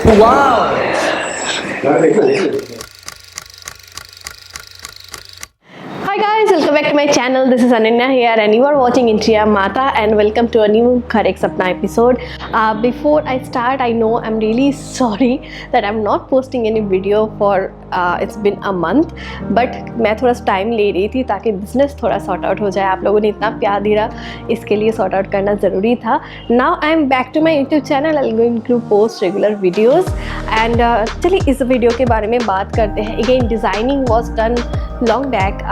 Wow! Hi guys, welcome back to my channel. This is Ananya here and you are watching Intriya Mata and welcome to a new Ghar Ek Sapna episode. Before I start, I know I'm really sorry that I'm not posting any video for it's been a month, but मैं थोड़ा time ले रही थी ताकि business थोड़ा sort out हो जाए. आप लोगों ने इतना प्यार दिया, इसके लिए सॉर्ट आउट करना ज़रूरी था. Now I am back to my YouTube channel. I'm going to post regular videos and चलिए इस वीडियो के बारे में बात करते हैं. Again, designing was done long back.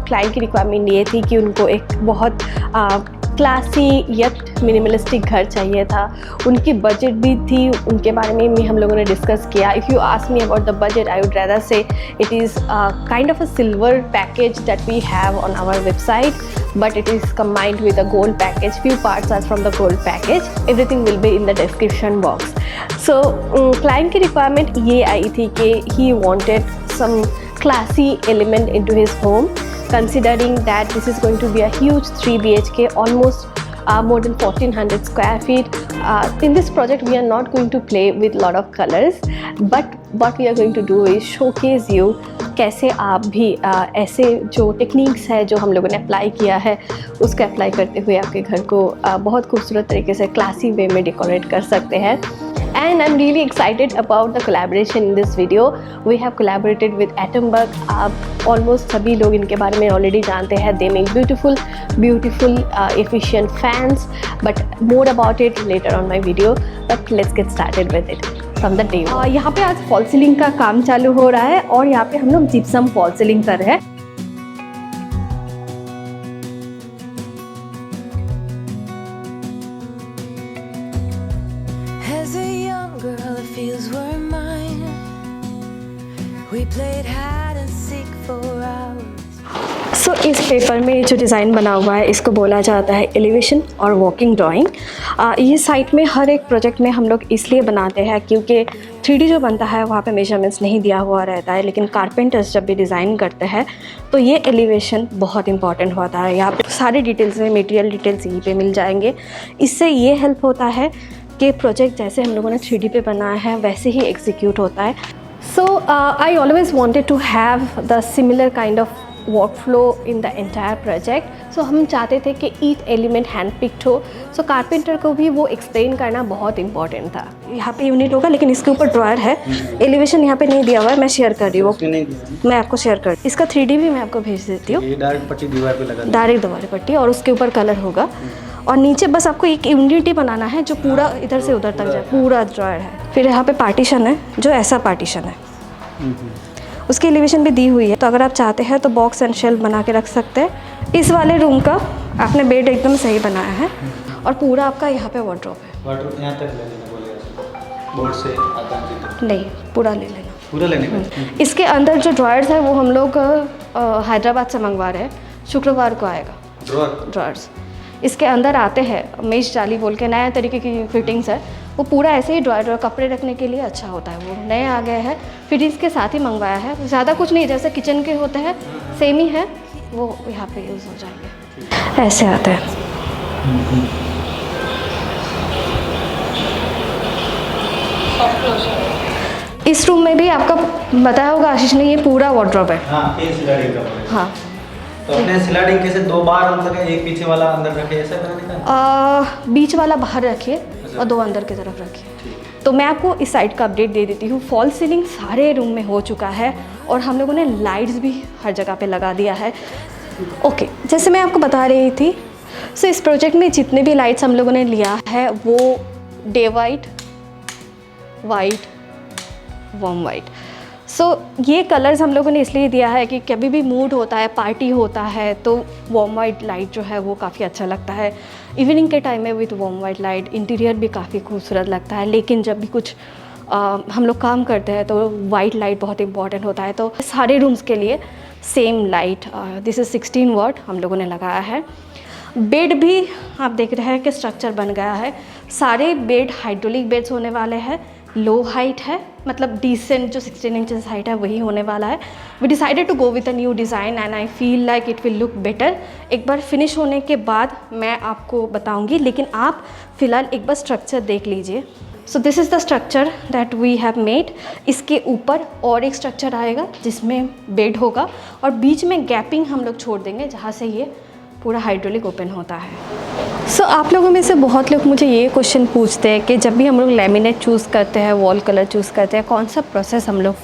Client की रिक्वायरमेंट ये थी कि उनको एक बहुत क्लासी यट मिनिमलिस्टिक घर चाहिए था. उनकी बजट भी थी, उनके बारे में भी हम लोगों ने डिस्कस किया. If you ask me about the budget, I would rather say it is kind of a silver package that we have on our website, but it is combined with a gold package. Few parts are from the gold package. Everything will be in the description box. So client की requirement ये आई थी कि he wanted some classy element into his home, considering that this is going to be a huge 3 BHK, almost more than 1400 square feet. In this project we are not going to play with lot of colors, but what we are going to do is showcase you कैसे आप भी ऐसे जो techniques है जो हम लोगों ने अप्लाई किया है उसको अप्लाई करते हुए आपके घर को बहुत खूबसूरत तरीके से क्लासी वे में डेकोरेट कर सकते हैं. And I'm really excited about the collaboration in this video. We have collaborated with Atomberg. आप almost सभी लोग इनके बारे में already जानते हैं. They make beautiful efficient fans. But more about it later on my video. But let's get started with it from the day one. यहाँ पे आज फॉल सीलिंग का काम चालू हो रहा है और यहाँ पे हम लोग जिप्सम फॉल सीलिंग कर रहे हैं. As a young girl, the fields were mine. We played hide and seek for hours. सो इस पेपर में जो डिज़ाइन बना हुआ है इसको बोला जाता है एलिवेशन और वॉकिंग ड्राइंग. ये साइट में हर एक प्रोजेक्ट में हम लोग इसलिए बनाते हैं क्योंकि 3D जो बनता है वहाँ पे मेजरमेंट्स नहीं दिया हुआ रहता है, लेकिन कारपेंटर्स जब भी डिज़ाइन करते हैं तो ये एलिवेशन बहुत इंपॉर्टेंट होता है. यहाँ पे सारी डिटेल्स में मटेरियल डिटेल्स यहीं पे मिल जाएंगे. इससे ये हेल्प होता है कि प्रोजेक्ट जैसे हम लोगों ने 3D पे बनाया है वैसे ही एग्जीक्यूट होता है. So I always wanted to have the similar kind of workflow in the entire project. So हम चाहते थे कि ईच एलिमेंट हैंड पिक्ड हो. सो कारपेंटर को भी वो एक्सप्लेन करना बहुत इंपॉर्टेंट था. यहाँ पे यूनिट होगा लेकिन इसके ऊपर ड्रॉयर है. एलिवेशन यहाँ पे नहीं दिया हुआ है, मैं शेयर कर रही हूँ, मैं आपको शेयर कर. इसका 3D भी मैं आपको भेज देती हूँ. डायरेक्ट पट्टी दीवार पे लगा, डायरेक्ट दीवार पट्टी और उसके ऊपर कलर होगा. और नीचे बस आपको एक यूनिटी बनाना है जो पूरा इधर से उधर तक जाए, पूरा ड्रॉयर है. फिर यहाँ पे पार्टीशन है जो ऐसा पार्टीशन है, उसकी एलिवेशन भी दी हुई है. तो अगर आप चाहते हैं तो बॉक्स एंड शेल्फ बना के रख सकते हैं. इस वाले रूम का आपने बेड एकदम सही बनाया है और पूरा आपका यहाँ पे वार्डरोब है. वाटर यहाँ तक ले लेना बोलेगा, बोर्ड से आता है नहीं, पूरा ले लेना, पूरा लेने का. इसके अंदर जो ड्रॉयर्स है वो हम लोग हैदराबाद से मंगवा रहे हैं. शुक्रवार को आएगा ड्रॉयर्स. इसके अंदर आते हैं मेश जाली बोल के नया तरीके की फिटिंग्स है. वो पूरा ऐसे ही ड्रॉयर कपड़े रखने के लिए अच्छा होता है. वो नए आ गए हैं, फिटिंग्स के साथ ही मंगवाया है. ज़्यादा कुछ नहीं, जैसे किचन के होते हैं सेम ही है, वो यहाँ पे यूज़ हो जाएंगे. ऐसे आता है. इस रूम में भी आपका बताया होगा आशीष ने, ये पूरा वार्डरोब है. हाँ, ये स्लाइडिंग का है. हाँ, तो अपने स्लाइडिंग कैसे 2 बार मतलब एक पीछे वाला अंदर रखे, ऐसा करने का? बीच वाला बाहर रखिए और 2 अंदर की तरफ रखिए. तो मैं आपको इस साइड का अपडेट दे देती हूँ. फॉल सीलिंग सारे रूम में हो चुका है और हम लोगों ने लाइट्स भी हर जगह पे लगा दिया है. ओके, जैसे मैं आपको बता रही थी, सो इस प्रोजेक्ट में जितने भी लाइट्स हम लोगों ने लिया है वो डे वाइट, वार्म वाइट. सो ये कलर्स हम लोगों ने इसलिए दिया है कि कभी भी मूड होता है, पार्टी होता है तो वार्म वाइट लाइट जो है वो काफ़ी अच्छा लगता है. इवनिंग के टाइम में with warm white light interior भी काफ़ी खूबसूरत लगता है. लेकिन जब भी कुछ हम लोग काम करते हैं तो वाइट लाइट बहुत इंपॉर्टेंट होता है. तो सारे रूम्स के लिए सेम लाइट, दिस इज़ 16 वाट हम लोगों ने लगाया है. बेड भी आप देख रहे हैं कि स्ट्रक्चर बन गया है. सारे बेड हाइड्रोलिक बेड्स होने वाले हैं. लो हाइट है, मतलब डिसेंट जो 16 इंचेस हाइट है वही होने वाला है. We decided to go with a new design and I feel like it will look better. एक बार फिनिश होने के बाद मैं आपको बताऊंगी, लेकिन आप फ़िलहाल एक बार स्ट्रक्चर देख लीजिए. So this is the structure that we have made. इसके ऊपर और एक स्ट्रक्चर आएगा जिसमें बेड होगा और बीच में गैपिंग हम लोग छोड़ देंगे जहाँ से ये पूरा हाइड्रोलिक ओपन होता है। सो आप लोगों में से बहुत लोग मुझे ये क्वेश्चन पूछते हैं कि जब भी हम लोग लैमिनेट चूज़ करते हैं, वॉल कलर चूज़ करते हैं, कौन सा प्रोसेस हम लोग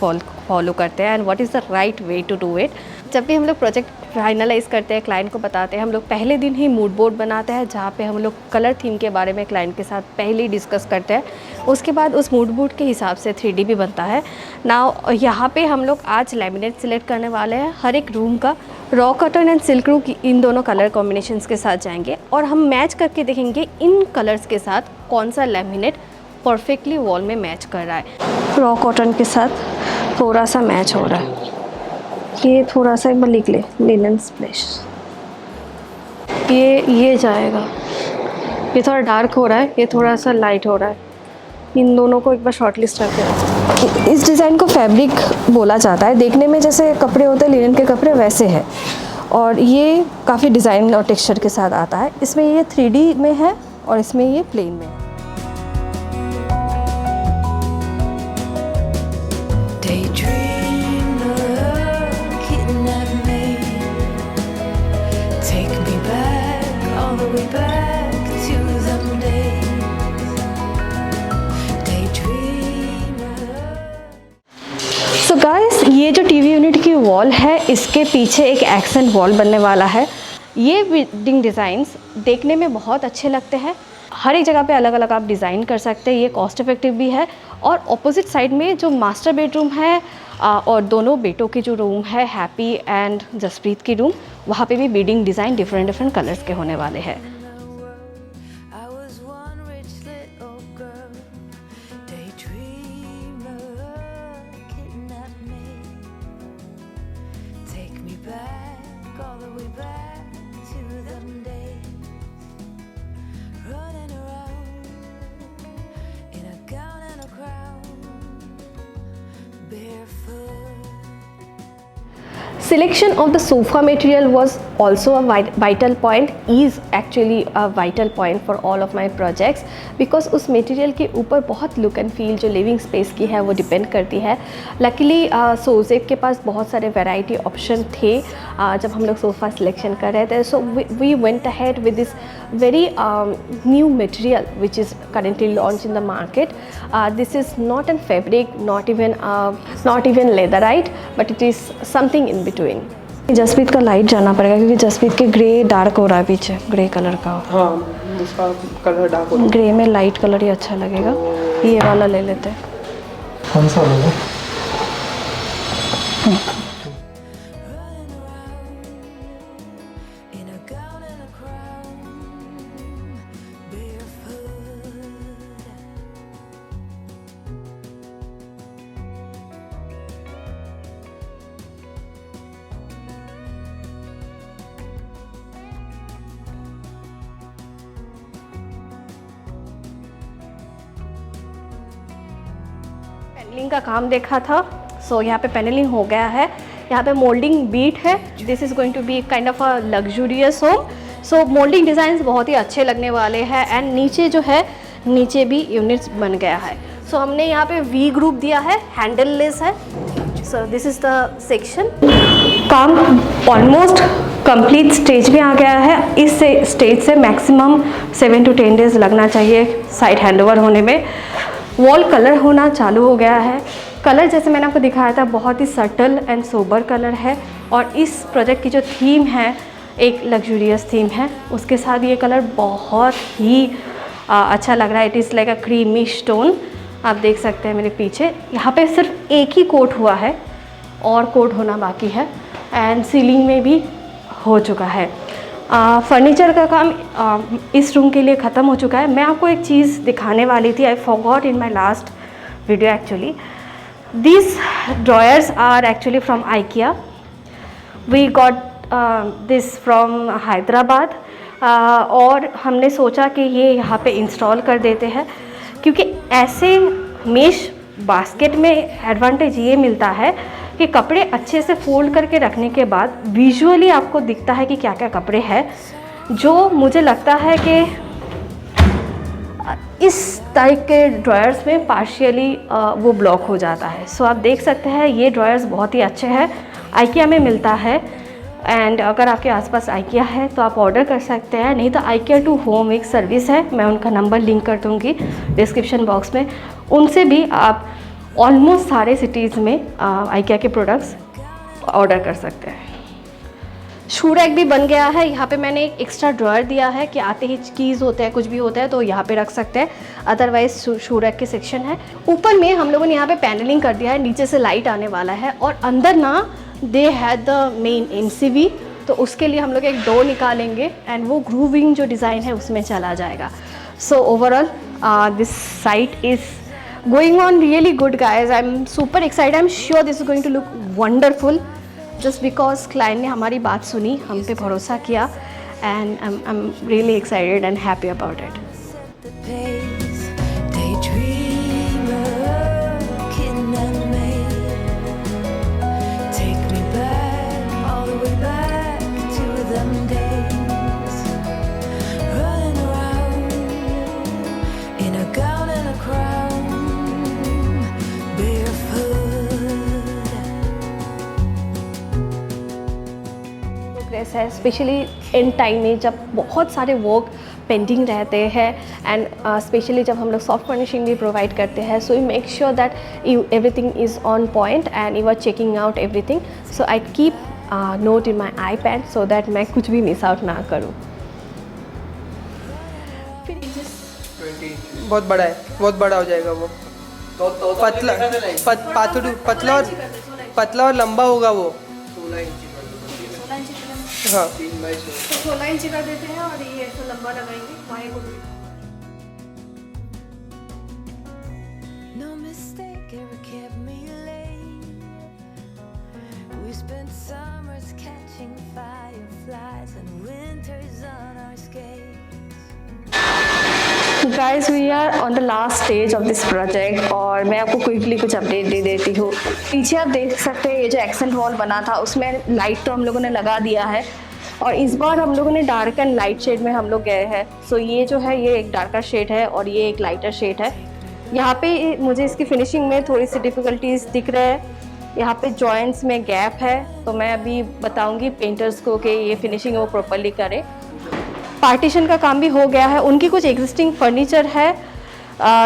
फॉलो करते हैं and what is the right way to do it. जब भी हम लोग प्रोजेक्ट फाइनलाइज़ करते हैं, क्लाइंट को बताते हैं, हम लोग पहले दिन ही मूड बोर्ड बनाते हैं जहाँ पे हम लोग कलर थीम के बारे में क्लाइंट के साथ पहले ही डिस्कस करते हैं। उसके बाद उस मूड बोर्ड के हिसाब से 3D भी बनता है। नाउ यहाँ पे हम लोग आज लैमिनेट सिलेक्ट करने वाले हैं। हर एक रूम का रॉ कॉटन एंड सिल्क रू की इन दोनों कलर कॉम्बिनेशंस के साथ जाएंगे और हम मैच करके देखेंगे इन कलर्स के साथ कौन सा लैमिनेट परफेक्टली वॉल में मैच कर रहा है। रॉ कॉटन के साथ थोड़ा सा मैच हो रहा है। ये थोड़ा सा एक बार लिख ले, लिनन स्प्लैश। ये जाएगा। ये थोड़ा डार्क हो रहा है, ये थोड़ा सा लाइट हो रहा है। इन दोनों को एक बार शॉर्ट लिस्ट रखें। इस डिज़ाइन को फैब्रिक बोला जाता है। देखने में जैसे कपड़े होते हैं लिनन के कपड़े वैसे है और ये काफ़ी डिज़ाइन और टेक्सचर के साथ आता है। इसमें ये 3D में है और इसमें ये प्लेन में है। सो गाइस, ये जो टीवी यूनिट की वॉल है इसके पीछे एक एक्सेंट वॉल बनने वाला है। ये बिल्डिंग डिज़ाइंस देखने में बहुत अच्छे लगते हैं। हर एक जगह पे अलग अलग आप डिज़ाइन कर सकते हैं। ये कॉस्ट इफेक्टिव भी है और ऑपोजिट साइड में जो मास्टर बेडरूम है और दोनों बेटों के जो रूम है, हैप्पी एंड जसप्रीत की रूम, वहाँ पे भी बिल्डिंग डिज़ाइन डिफरेंट कलर्स के होने वाले हैं। Selection of the sofa material was also a vital point, is actually a vital point for all of my projects because उस material के ऊपर बहुत look and feel जो living space की है वो depend करती है। Luckily सोजेक के पास बहुत सारे variety option थे जब हम लोग sofa selection कर रहे थे। So we went ahead with this very new material which is currently launched in the market. This is not a fabric, not even leatherite, but it is something in between. Jasprit का light जाना पड़ेगा क्योंकि जसप्रीत के grey dark हो रहा है पीछे, grey colour का। हाँ, उसका कलर डार्क हो रहा है। ग्रे में लाइट कलर ही अच्छा लगेगा। ये वाला ले लेते हैं। कौन सा लेगा? पैनलिंग का काम देखा था। सो यहाँ पे पैनलिंग हो गया है। यहाँ पे मोल्डिंग बीट है। This is going to be kind of a luxurious home. So moulding designs बहुत ही अच्छे लगने वाले हैं एंड नीचे जो है, नीचे भी यूनिट्स बन गया है। सो हमने यहाँ पे वी ग्रुप दिया है, हैंडल लेस है। सो दिस इज़ द सेक्शन। काम ऑलमोस्ट कंप्लीट स्टेज में आ गया है। इस स्टेज से मैक्सिमम 7 to 10 डेज़ लगना चाहिए साइट हैंडओवर होने में। वॉल कलर होना चालू हो गया है। कलर जैसे मैंने आपको दिखाया था बहुत ही सटल एंड सोबर कलर है और इस प्रोजेक्ट की जो थीम है एक लग्जूरियस थीम है, उसके साथ ये कलर बहुत ही अच्छा लग रहा है। It is like a creamy stone. आप देख सकते हैं मेरे पीछे। यहाँ पे सिर्फ एक ही कोट हुआ है और कोट होना बाकी है एंड सीलिंग में भी हो चुका है। फर्नीचर का काम इस रूम के लिए ख़त्म हो चुका है। मैं आपको एक चीज़ दिखाने वाली थी, I forgot in my last video actually. These drawers are actually from IKEA. We got this from Hyderabad और हमने सोचा कि ये यहाँ पे इंस्टॉल कर देते हैं क्योंकि ऐसे मेश बास्केट में एडवांटेज ये मिलता है कि कपड़े अच्छे से फोल्ड करके रखने के बाद विजुअली आपको दिखता है कि क्या क्या कपड़े हैं, जो मुझे लगता है कि इस टाइप के ड्रायर्स में पार्शियली वो ब्लॉक हो जाता है। सो आप देख सकते हैं ये ड्रायर्स बहुत ही अच्छे हैं, आइकिया में मिलता है। एंड अगर आपके आसपास आइकिया है तो आप ऑर्डर कर सकते हैं, नहीं तो आइकिया टू होम एक सर्विस है, मैं उनका नंबर लिंक कर दूँगी डिस्क्रिप्शन बॉक्स में। उनसे भी आप ऑलमोस्ट सारे सिटीज़ में आइकिया के प्रोडक्ट्स ऑर्डर कर सकते हैं। शू रैक भी बन गया है। यहाँ पे मैंने एक एक्स्ट्रा ड्रॉयर दिया है कि आते ही कीज़ होते हैं, कुछ भी होता है तो यहाँ पे रख सकते हैं, अदरवाइज शू रैक के सेक्शन है। ऊपर में हम लोगों ने यहाँ पे पैनलिंग कर दिया है, नीचे से लाइट आने वाला है, और अंदर ना they had the main MCV, तो उसके लिए हम लोग एक डोर निकालेंगे एंड वो ग्रूविंग जो डिज़ाइन है उसमें चला जाएगा। So overall this site is going on really good guys. I am super excited, I am sure this is going to look wonderful, just because client ने हमारी बात सुनी, हम पे भरोसा किया, and I am really excited and happy about it. the pace, daydreamer, kitten and maid. Take me back, all the way back to them days. Running around in a gown and a crown, barefoot. Progress है, specially in time में जब बहुत सारे work pending रहते हैं, and specially जब हम लोग सॉफ्ट फर्निशिंग भी प्रोवाइड करते हैं, so you make sure that you everything is on point and you are checking out everything. So I keep note in my iPad so that मैं कुछ भी मिस आउट ना करूँ। बहुत बड़ा है, बहुत बड़ा हो जाएगा वो। पतला पतला और लंबा होगा वो। 16 इंची हाँ 16 इंची का देते हैं और ये ऐसा लंबा लगाएंगे, वाई को भी। No mistake ever kept me late. We spent summers catching fireflies and winters on our skates. Guys we are on the last stage of this project, और मैं आपको क्विकली कुछ अपडेट दे देती हूँ। पीछे आप देख सकते हैं ये जो एक्सेंट वॉल बना था उसमें लाइट तो हम लोगों ने लगा दिया है, और इस बार हम लोगों ने डार्क एंड लाइट शेड में हम लोग गए हैं। सो ये जो है ये एक डार्कर शेड है और ये एक लाइटर शेड है। यहाँ पे मुझे इसकी फिनिशिंग में थोड़ी सी डिफ़िकल्टीज दिख रहे हैं, यहाँ पे जॉइंट्स में गैप है, तो मैं अभी बताऊँगी पेंटर्स को कि ये फिनिशिंग वो प्रॉपरली करें। पार्टीशन का काम भी हो गया है, उनकी कुछ एग्जिस्टिंग फर्नीचर है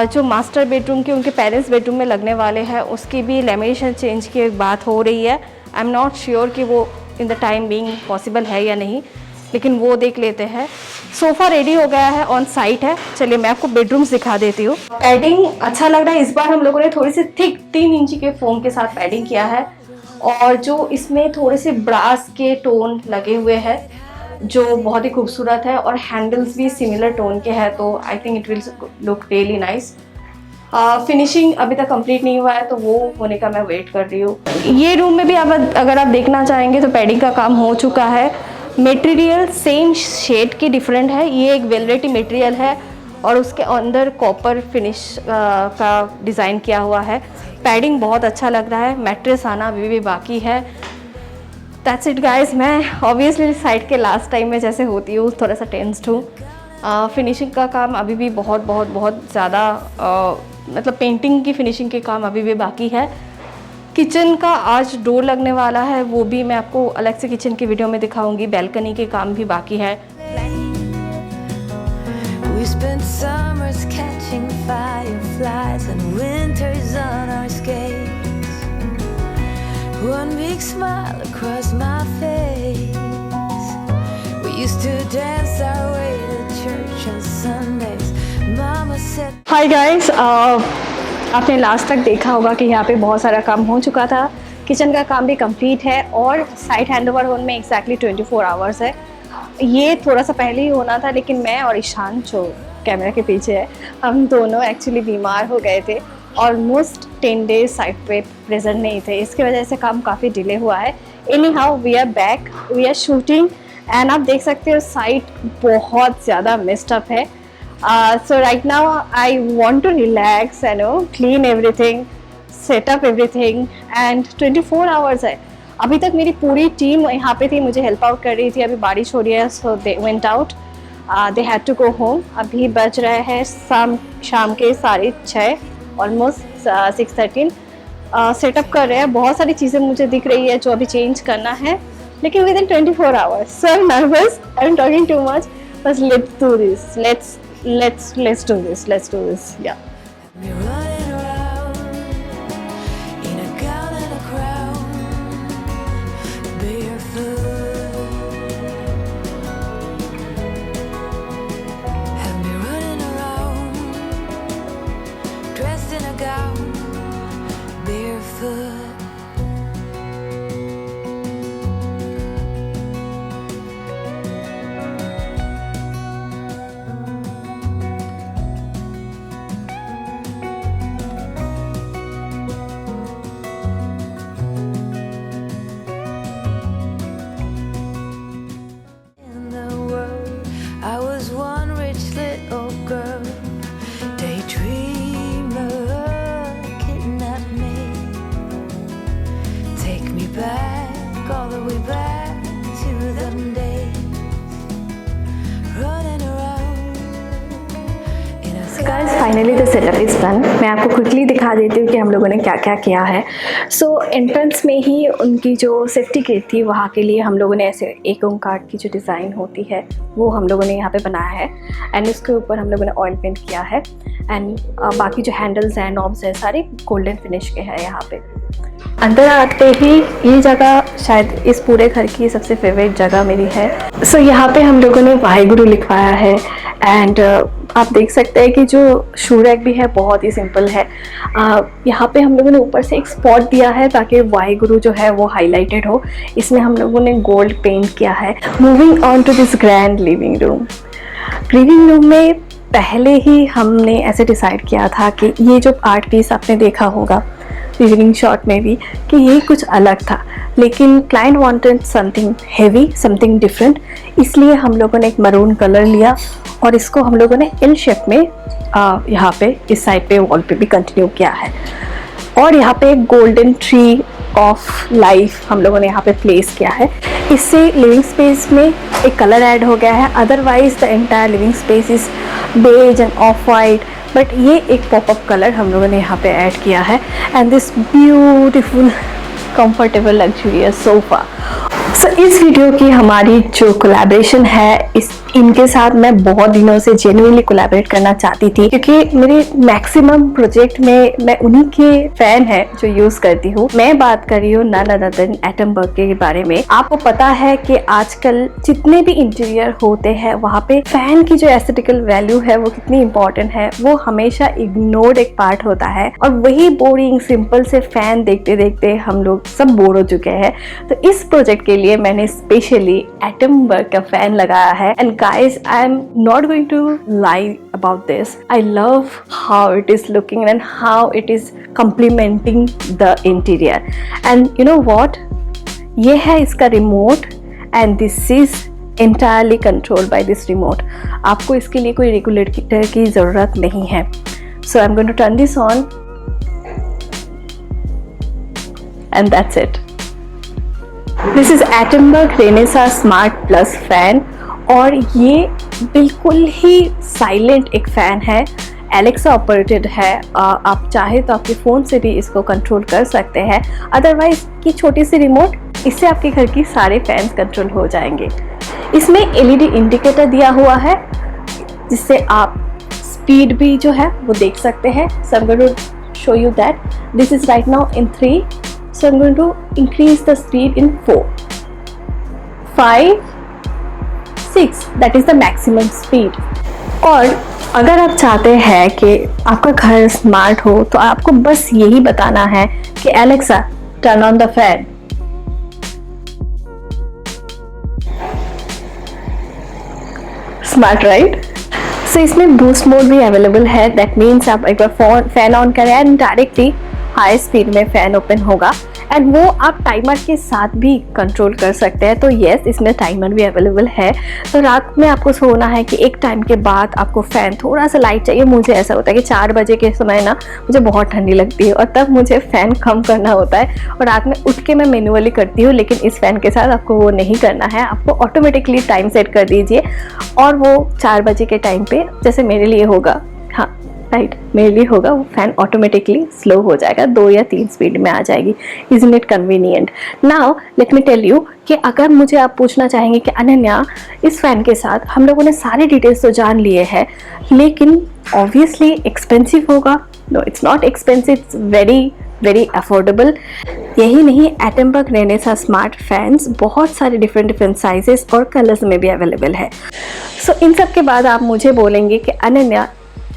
जो मास्टर बेडरूम के उनके पेरेंट्स बेडरूम में लगने वाले हैं, उसकी भी लेमिनेशन चेंज की बात हो रही है। आई एम नॉट श्योर कि वो in the time being possible है या नहीं, लेकिन वो देख लेते हैं। सोफ़ा रेडी हो गया है, ऑन साइट है। चलिए मैं आपको बेडरूम्स दिखा देती हूँ। पैडिंग अच्छा लग रहा है, इस बार हम लोगों ने थोड़ी सी थिक 3 इंची के फोम के साथ पैडिंग किया है, और जो इसमें थोड़े से ब्रास के टोन लगे हुए हैं जो बहुत ही खूबसूरत है, और हैंडल्स भी सिमिलर टोन के हैं, तो I think it will look really nice. Finishing अभी तक कंप्लीट नहीं हुआ है, तो वो होने का मैं वेट कर रही हूँ। ये रूम में भी अगर आप देखना चाहेंगे तो पैडिंग का काम हो चुका है। मटेरियल सेम शेड की डिफरेंट है, ये एक वेलवेटी मटेरियल है और उसके अंदर कॉपर फिनिश का डिज़ाइन किया हुआ है। पैडिंग बहुत अच्छा लग रहा है, मैट्रेस आना अभी भी बाकी है। That's it guys. मैं ऑब्वियसली साइट के लास्ट टाइम में जैसे होती हूँ थोड़ा सा टेंस्ड हूँ। फिनिशिंग का काम अभी भी बहुत ज़्यादा मतलब पेंटिंग की फिनिशिंग के काम अभी भी बाकी है। किचन का आज डोर लगने वाला है, वो भी मैं आपको अलग से किचन की वीडियो में दिखाऊंगी। बैल्कनी के काम भी बाकी है। We spent summers catching fireflies and winters on our skates. One big smile across my face. We used to dance our way to church on Sundays. Mama said, hi guys, आपने last तक देखा होगा कि यहाँ पे बहुत सारा काम हो चुका था। किचन का काम भी कंप्लीट है और साइट हैंडओवर होने में एग्जैक्टली 24 आवर्स है। ये थोड़ा सा पहले ही होना था, लेकिन मैं और ईशान जो कैमरा के पीछे है, हम दोनों एक्चुअली बीमार हो गए थे। ऑलमोस्ट 10 डेज साइट पे प्रेजेंट नहीं थे, इसकी वजह से काम काफ़ी डिले हुआ है। Anyhow we are back, we are shooting, and आप देख सकते हो साइट बहुत ज़्यादा मिस्ड अप है। So right now I want to relax, you know, clean everything, set up everything, and 24 hours है। अभी तक मेरी पूरी टीम यहाँ पे थी, मुझे हेल्प आउट कर रही थी। अभी बारिश हो रही है, so they went out। They had to go home. अभी बज रहे हैं शाम के 6:30, ऑलमोस्ट 6:13। सेटअप कर रहे हैं, बहुत सारी चीज़ें मुझे दिख रही है जो अभी चेंज करना है, लेकिन within 24 hours. So I am nervous, I am talking too much, बस let's do this, let's do this, yeah. Me running around in a gown and a crown, barefoot. Have me running around, dressed in a gown, barefoot. I was one rich little girl, daydreamer, kidnap me, take me back, all the way back to them days, running around in a Guys, finally the setup is done. मैं आपको quickly दिखा देती हूँ कि हम लोगों ने क्या क्या किया है। सो एंट्रेंस में ही उनकी जो सेफ्टी गेट थी वहाँ के लिए हम लोगों ने ऐसे एक ओंकार की जो डिज़ाइन होती है वो हम लोगों ने यहाँ पे बनाया है, एंड उसके ऊपर हम लोगों ने ऑयल पेंट किया है, एंड बाकी जो हैंडल्स हैं, नॉब्स हैं, सारे गोल्डन फिनिश के हैं यहाँ पे। अंदर आते ही ये जगह शायद इस पूरे घर की सबसे फेवरेट जगह मेरी है। सो यहाँ पे हम लोगों ने वाहेगुरु लिखवाया है, एंड आप देख सकते हैं कि जो शू रैक भी है बहुत ही सिंपल है। यहाँ पे हम लोगों ने ऊपर से एक स्पॉट दिया है ताकि वाहेगुरु जो है वो हाईलाइटेड हो। इसमें हम लोगों ने गोल्ड पेंट किया है। Moving on to this grand living room. Living room में पहले ही हमने ऐसे डिसाइड किया था कि ये जो आर्ट पीस आपने देखा होगा इवनिंग शॉट में भी कि ये कुछ अलग था, लेकिन client wanted something heavy, something different, इसलिए हम लोगों ने एक मरून कलर लिया और इसको हम लोगों ने एल शेप में यहाँ पे इस साइड पे वॉल पे भी कंटिन्यू किया है। और यहाँ पे गोल्डन ट्री ऑफ लाइफ हम लोगों ने यहाँ पे प्लेस किया है। इससे लिविंग स्पेस में एक कलर ऐड हो गया है, otherwise the entire living space is beige and off white, but ये एक पॉपअप कलर हम लोगों ने यहाँ पे ऐड किया है, and this beautiful comfortable luxurious sofa. So इस वीडियो की हमारी जो कोलैबोरेशन है इनके साथ मैं बहुत दिनों से जेन्युइनली कोलैबोरेट करना चाहती थी, क्योंकि मेरे मैक्सिमम प्रोजेक्ट में मैं उन्हीं के फैन है जो यूज़ करती हूँ। मैं बात कर रही हूँ नन अदर देन एटमबर्ग के बारे में। आपको पता है कि आजकल जितने भी इंटीरियर होते हैं वहाँ पे फैन की जो एस्थेटिकल वैल्यू है वो कितनी इंपॉर्टेंट है, वो हमेशा इग्नोर्ड एक पार्ट होता है, और वही बोरिंग सिंपल से फैन देखते देखते हम लोग सब बोर हो चुके हैं। तो इस प्रोजेक्ट के लिए मैंने स्पेशली एटमबर्ग का फैन लगाया है, and guys, I'm not going to lie about this. I love how it is looking and how it is complementing the interior. And you know what? ये है इसका remote, and this is entirely controlled by this remote. आपको इसके लिए कोई regulator की ज़रूरत नहीं है. So I'm going to turn this on, and that's it. This is Atomberg Renesas Smart Plus Fan. और ये बिल्कुल ही साइलेंट एक फ़ैन है, एलेक्सा ऑपरेटेड है। आप चाहे तो आपके फ़ोन से भी इसको कंट्रोल कर सकते हैं, अदरवाइज़ की छोटी सी रिमोट, इससे आपके घर की सारे फैंस कंट्रोल हो जाएंगे। इसमें एलईडी इंडिकेटर दिया हुआ है जिससे आप स्पीड भी जो है वो देख सकते हैं। So I am going to show you that this is right now in 3, so I am going to increase the speed in 4, 5, 6, that is the maximum speed. और अगर आप चाहते हैं कि आपका घर स्मार्ट हो तो आपको बस यही बताना है कि Alexa turn on the fan. Smart right? So इसमें बूस्ट मोड भी अवेलेबल है, दैट मीन्स आप एक बार फैन ऑन करें एंड डायरेक्टली हाई स्पीड में फैन ओपन होगा, एंड वो आप टाइमर के साथ भी कंट्रोल कर सकते हैं। तो येस, इसमें टाइमर भी अवेलेबल है। तो रात में आपको सोना है कि एक टाइम के बाद आपको फ़ैन थोड़ा सा लाइट चाहिए। मुझे ऐसा होता है कि 4 बजे के समय ना मुझे बहुत ठंडी लगती है और तब मुझे फ़ैन कम करना होता है और रात में उठ के मैं मैनुअली करती हूँ। लेकिन इस फ़ैन के साथ आपको वो नहीं करना है, आपको ऑटोमेटिकली टाइम सेट कर दीजिए और वो 4 बजे के टाइम पे जैसे मेरे लिए होगा, हाँ राइट, मेरे लिए होगा, वो फ़ैन ऑटोमेटिकली स्लो हो जाएगा, 2 या 3 स्पीड में आ जाएगी। Isn't it convenient? Now let me tell you कि अगर मुझे आप पूछना चाहेंगे कि अनन्या, इस फ़ैन के साथ हम लोगों ने सारे डिटेल्स तो जान लिए हैं लेकिन ऑब्वियसली एक्सपेंसिव होगा। No, it's not expensive, it's very affordable. यही नहीं, एटमबर्ग रेनेसां स्मार्ट फैंस बहुत सारे डिफरेंट साइजेस और कलर्स में भी अवेलेबल है। सो इन सब के बाद आप मुझे बोलेंगे कि अनन्या,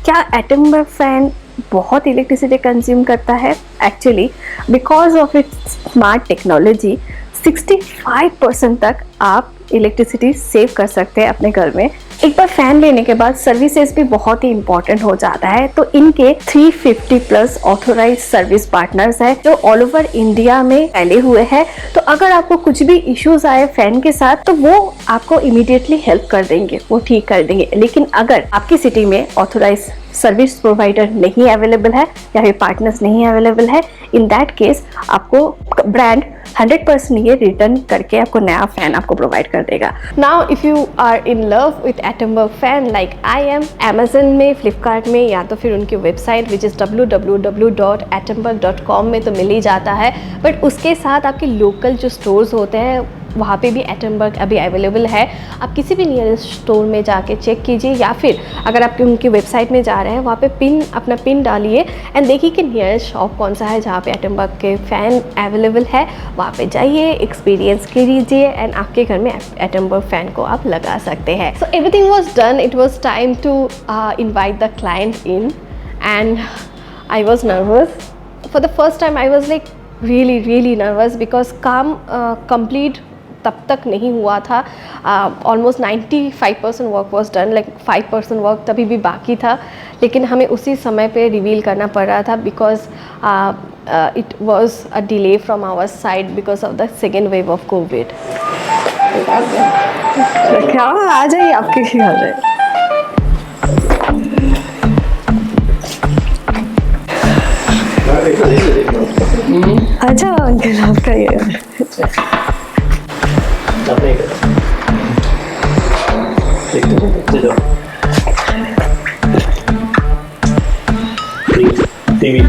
क्या एटमबर्ग फ़ैन बहुत इलेक्ट्रिसिटी कंज्यूम करता है? Actually because of its smart technology 65% तक आप इलेक्ट्रिसिटी सेव कर सकते हैं अपने घर में। एक बार फ़ैन लेने के बाद सर्विसेज भी बहुत ही इंपॉर्टेंट हो जाता है। तो इनके 350+ ऑथोराइज सर्विस पार्टनर्स हैं जो ऑल ओवर इंडिया में फैले हुए हैं। तो अगर आपको कुछ भी इश्यूज आए फ़ैन के साथ तो वो आपको इमीडिएटली हेल्प कर देंगे, वो ठीक कर देंगे। लेकिन अगर आपकी सिटी में ऑथोराइज सर्विस प्रोवाइडर नहीं अवेलेबल है या फिर पार्टनर्स नहीं अवेलेबल है, इन दैट केस आपको ब्रांड 100% ये रिटर्न करके आपको नया फ़ैन आपको प्रोवाइड कर देगा। Now if you are in love with Atomberg fan like I am, Amazon में, फ्लिपकार्ट में या तो फिर उनकी वेबसाइट विच इज़ www.atomberg.com में तो मिल ही जाता है, बट उसके साथ आपके लोकल जो स्टोर्स होते हैं वहाँ पे भी एटमबर्ग अभी अवेलेबल है। आप किसी भी नियरेस्ट स्टोर में जाके चेक कीजिए या फिर अगर आप उनकी वेबसाइट में जा रहे हैं वहाँ पे अपना पिन डालिए एंड देखिए कि नियरेस्ट शॉप कौन सा है जहाँ पे एटमबर्ग के फ़ैन अवेलेबल है। वहाँ पे जाइए, एक्सपीरियंस कीजिए एंड आपके घर में एटमबर्ग फ़ैन को आप लगा सकते हैं। So everything was done, it was time to invite the client in and I was nervous for the first time. I was like really nervous because काम कंप्लीट तब तक नहीं हुआ था। Almost 95% work was done, like 5% work तभी भी बाकी था, लेकिन हमें उसी समय पे रिवील करना पड़ रहा था because it was a delay from our side because of the second wave of Covid. क्या आ जाइए, आपके ख्याल है? अच्छा अंकल, आपका ये TV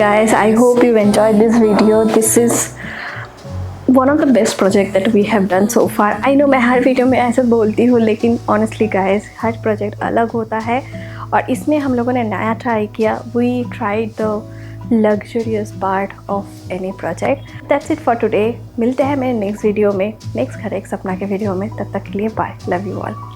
guys, I hope you enjoyed this video. This is one of the best project that we have done so far. I know मैं हर वीडियो में ऐसे बोलती हूँ, लेकिन honestly guys, हर प्रोजेक्ट अलग होता है और इसमें हम लोगों ने नया ट्राई किया. We tried the luxurious part of any project. That's it for today. मिलते हैं मेरे नेक्स्ट वीडियो में, नेक्स्ट घर एक सपना के वीडियो में. तब तक के लिए बाय. Love you all.